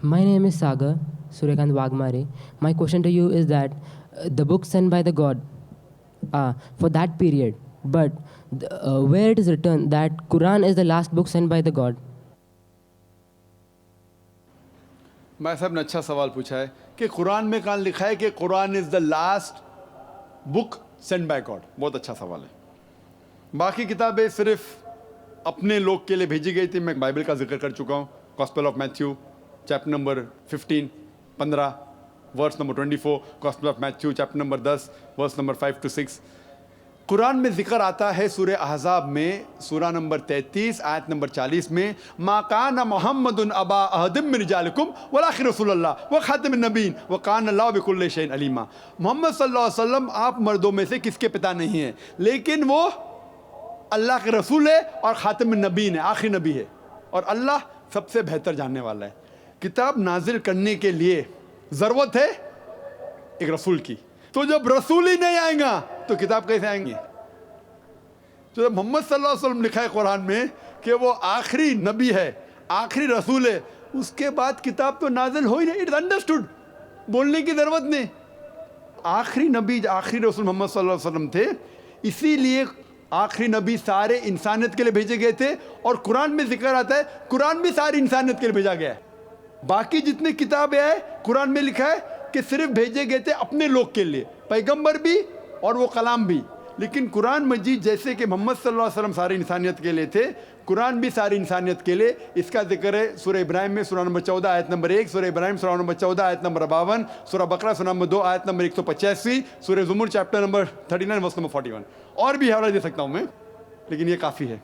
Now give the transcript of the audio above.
My name is Sagar Suryakant Wagmare. My question to you is that the book sent by the God for that period, but where it is written that Quran is the last book sent by the God. میں صاحب نے اچھا سوال پوچھا ہے کہ قرآن میں کہاں لکھا ہے کہ Quran is the last book sent by God. بہت اچھا سوال ہے. باقی کتابیں صرف اپنے لوگ کے لیے بھیجی گئی تھی. میں بائبل کا ذکر کر چکا ہوں. Gospel of Matthew chapter number 15 verse number 24. Gospel of Matthew chapter number 10 verse number 5 to 6. Quran میں ذکر آتا ہے سورہ احزاب میں سورہ نمبر 33 آیت نمبر 40 میں ما کان محمد ابا احد من رجالکم ولکن رسول اللہ وخاتم النبیین وکان اللہ بکل شیء علیما. محمد صلی اللہ علیہ وسلم آپ مردوں میں سے کس کے پتا نہیں ہیں، لیکن وہ اللہ کے رسول ہے اور خاتم النبیین ہے، آخری نبی ہے، اور اللہ سب سے بہتر جاننے والا ہے. کتاب نازل کرنے کے لیے ضرورت ہے ایک رسول کی. تو جب رسول ہی نہیں آئیں گا تو کتاب کیسے آئیں گی؟ تو جب محمد صلی اللہ علیہ وسلم لکھا ہے قرآن میں کہ وہ آخری نبی ہے، آخری رسول ہے، اس کے بعد کتاب تو نازل ہو ہی نہیں. اٹس انڈرسٹوڈ، بولنے کی ضرورت نہیں. آخری نبی آخری رسول محمد صلی اللہ علیہ وسلم تھے، اسی لیے آخری نبی سارے انسانیت کے لیے بھیجے گئے تھے. اور قرآن میں ذکر آتا ہے قرآن بھی ساری انسانیت کے لیے بھیجا گیا ہے. باقی جتنی کتابیں ہیں قرآن میں لکھا ہے کہ صرف بھیجے گئے تھے اپنے لوگ کے لیے، پیغمبر بھی اور وہ کلام بھی. لیکن قرآن مجید جیسے کہ محمد صلی اللہ علیہ وسلم ساری انسانیت کے لیے تھے، قرآن بھی ساری انسانیت کے لیے. اس کا ذکر ہے سورہ ابراہیم میں سورہ نمبر 14 آیت نمبر 1، سورہ ابراہیم سورہ نمبر 14 آیت نمبر 52، سورہ بقرہ سورہ نمبر 2 آیت نمبر 185، سورہ زمر چیپٹر نمبر 39 ورس نمبر 41. اور بھی حوالہ دے سکتا ہوں میں، لیکن یہ کافی ہے.